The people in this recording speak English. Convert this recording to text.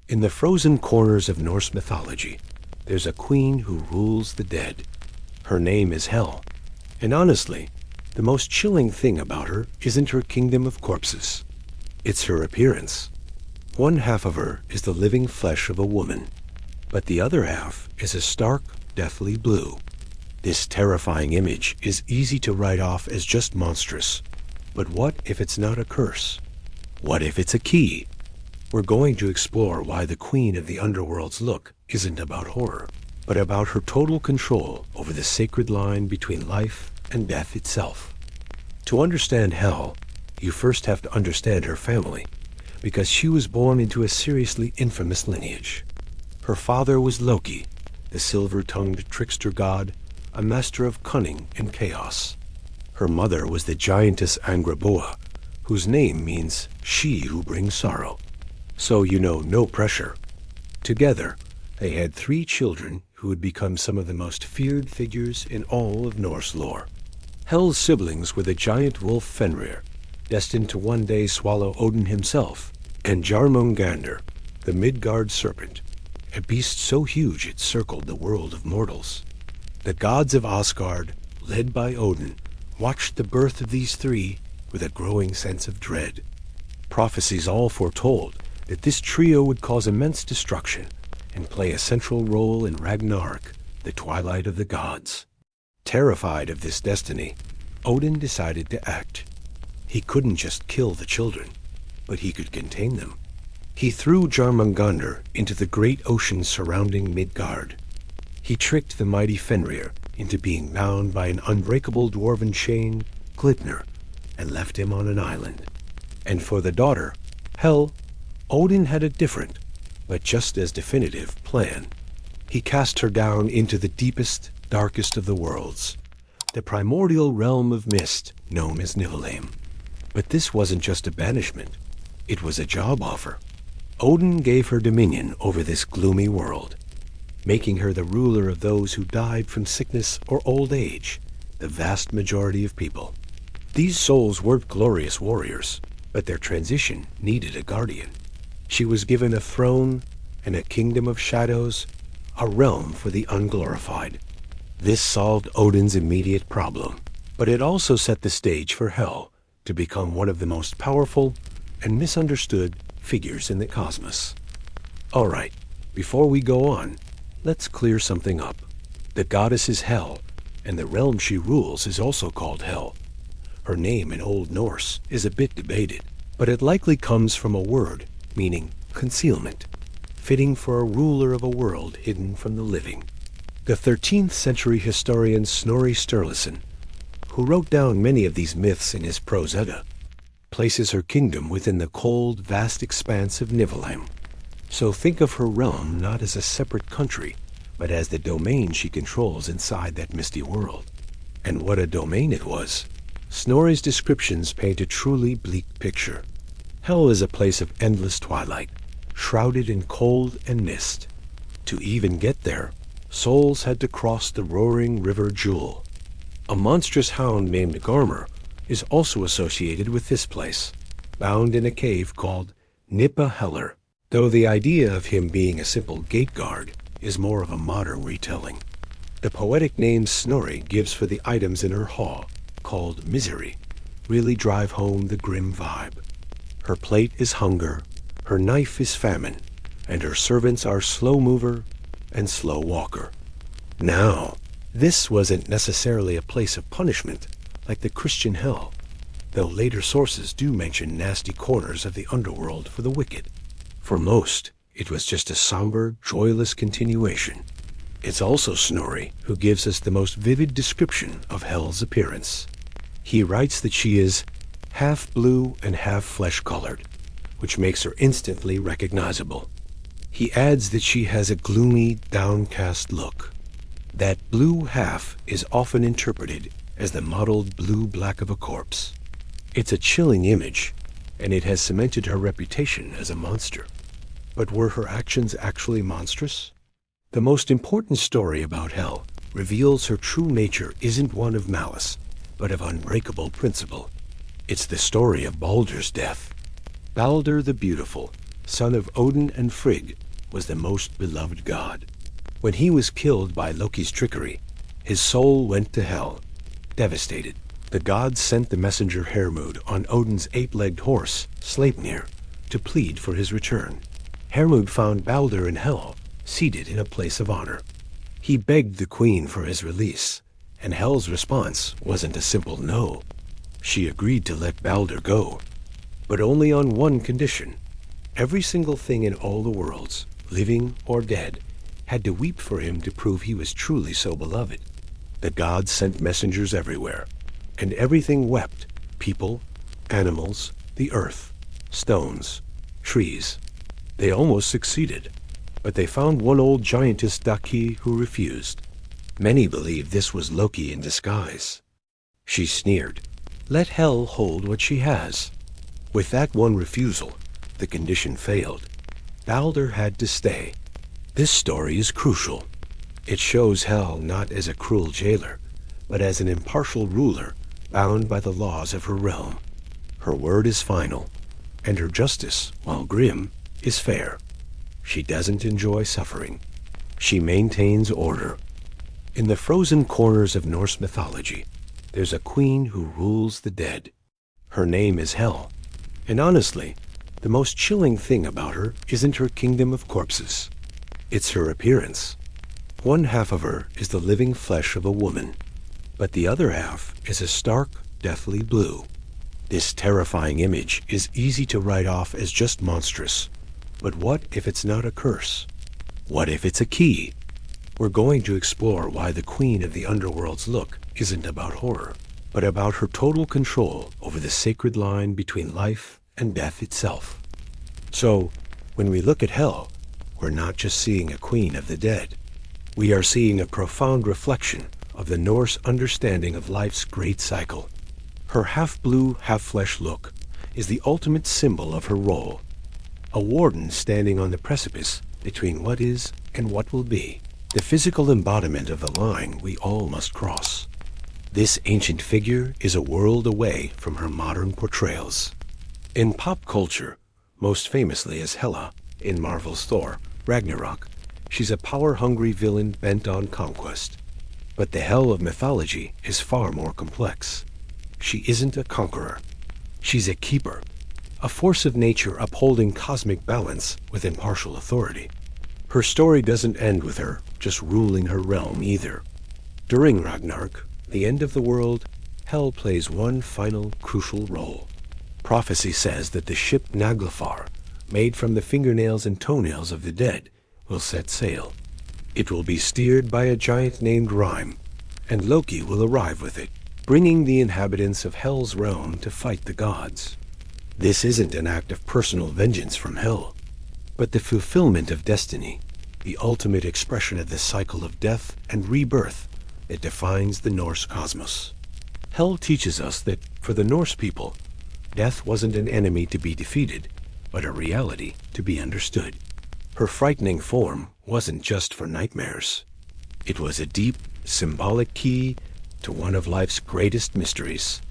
In the frozen corners of Norse mythology, there's a queen who rules the dead. Her name is Hel. And honestly, the most chilling thing about her isn't her kingdom of corpses. It's her appearance. One half of her is the living flesh of a woman, but the other half is a stark, deathly blue. This terrifying image is easy to write off as just monstrous. But what if it's not a curse? What if it's a key? We're going to explore why the queen of the underworld's look isn't about horror, but about her total control over the sacred line between life and death itself. To understand Hel, you first have to understand her family, because she was born into a seriously infamous lineage. Her father was Loki, the silver-tongued trickster god, a master of cunning and chaos. Her mother was the giantess Angraboa, whose name means she who brings sorrow. So no pressure. Together, they had 3 children who would become some of the most feared figures in all of Norse lore. Hel's siblings were the giant wolf Fenrir, destined to one day swallow Odin himself, and Jarmungandr, the Midgard serpent, a beast so huge it circled the world of mortals. The gods of Asgard, led by Odin, watched the birth of these 3 with a growing sense of dread. Prophecies all foretold that this trio would cause immense destruction and play a central role in Ragnarok, the twilight of the gods. Terrified of this destiny, Odin decided to act. He couldn't just kill the children, but he could contain them. He threw Jarmungandr into the great ocean surrounding Midgard. He tricked the mighty Fenrir into being bound by an unbreakable dwarven chain, Glitnir, and left him on an island. And for the daughter, Hel, Odin had a different, but just as definitive, plan. He cast her down into the deepest, darkest of the worlds, the primordial realm of mist known as Niflheim. But this wasn't just a banishment, it was a job offer. Odin gave her dominion over this gloomy world, making her the ruler of those who died from sickness or old age, the vast majority of people. These souls weren't glorious warriors, but their transition needed a guardian. She was given a throne and a kingdom of shadows, a realm for the unglorified. This solved Odin's immediate problem, but it also set the stage for Hel to become one of the most powerful and misunderstood figures in the cosmos. All right, before we go on, let's clear something up. The goddess is Hel, and the realm she rules is also called Hel. Her name in Old Norse is a bit debated, but it likely comes from a word meaning concealment, fitting for a ruler of a world hidden from the living. The 13th century historian Snorri Sturluson, who wrote down many of these myths in his prose Edda, places her kingdom within the cold, vast expanse of Niflheim. So think of her realm not as a separate country, but as the domain she controls inside that misty world. And what a domain it was! Snorri's descriptions paint a truly bleak picture. Hel is a place of endless twilight, shrouded in cold and mist. To even get there, souls had to cross the roaring river Jewel. A monstrous hound named Garmr is also associated with this place, bound in a cave called Niflheim Heller, though the idea of him being a simple gate guard is more of a modern retelling. The poetic name Snorri gives for the items in her hall, called misery, really drive home the grim vibe. Her plate is hunger, her knife is famine, and her servants are slow mover and slow walker. Now, this wasn't necessarily a place of punishment like the Christian hell, though later sources do mention nasty corners of the underworld for the wicked. For most, it was just a somber, joyless continuation. It's also Snorri who gives us the most vivid description of Hel's appearance. He writes that she is half blue and half flesh-colored, which makes her instantly recognizable. He adds that she has a gloomy, downcast look. That blue half is often interpreted as the mottled blue-black of a corpse. It's a chilling image, and it has cemented her reputation as a monster. But were her actions actually monstrous? The most important story about Hel reveals her true nature isn't one of malice, but of unbreakable principle. It's the story of Baldur's death. Baldur the Beautiful, son of Odin and Frigg, was the most beloved god. When he was killed by Loki's trickery, his soul went to Hel. Devastated, the gods sent the messenger Hermod on Odin's ape-legged horse, Sleipnir, to plead for his return. Hermod found Balder in Hel, seated in a place of honor. He begged the queen for his release, and Hel's response wasn't a simple no. She agreed to let Balder go, but only on one condition. Every single thing in all the worlds, living or dead, had to weep for him to prove he was truly so beloved. The gods sent messengers everywhere, and everything wept: people, animals, the earth, stones, trees. They almost succeeded, but they found one old giantess Daki who refused. Many believed this was Loki in disguise. She sneered, "Let Hel hold what she has." With that one refusal, the condition failed. Balder had to stay. This story is crucial. It shows Hel not as a cruel jailer, but as an impartial ruler bound by the laws of her realm. Her word is final, and her justice, while grim, is fair. She doesn't enjoy suffering. She maintains order. In the frozen corners of Norse mythology, there's a queen who rules the dead. Her name is Hel, and honestly, the most chilling thing about her isn't her kingdom of corpses. It's her appearance. One half of her is the living flesh of a woman, but the other half is a stark, deathly blue. This terrifying image is easy to write off as just monstrous. But what if it's not a curse? What if it's a key? We're going to explore why the queen of the underworld's look isn't about horror, but about her total control over the sacred line between life and death itself. So, when we look at Hel, we're not just seeing a queen of the dead. We are seeing a profound reflection of the Norse understanding of life's great cycle. Her half-blue, half-flesh look is the ultimate symbol of her role. A warden standing on the precipice between what is and what will be, the physical embodiment of the line we all must cross. This ancient figure is a world away from her modern portrayals. In pop culture, most famously as Hela in Marvel's Thor, Ragnarok, she's a power-hungry villain bent on conquest. But the Hel of mythology is far more complex. She isn't a conqueror. She's a keeper, a force of nature upholding cosmic balance with impartial authority. Her story doesn't end with her just ruling her realm either. During Ragnarok, the end of the world, Hel plays one final crucial role. Prophecy says that the ship Naglfar, made from the fingernails and toenails of the dead, will set sail. It will be steered by a giant named Rime, and Loki will arrive with it, bringing the inhabitants of Hel's realm to fight the gods. This isn't an act of personal vengeance from Hel, but the fulfillment of destiny, the ultimate expression of the cycle of death and rebirth that defines the Norse cosmos. Hel teaches us that, for the Norse people, death wasn't an enemy to be defeated, but a reality to be understood. Her frightening form wasn't just for nightmares. It was a deep, symbolic key to one of life's greatest mysteries.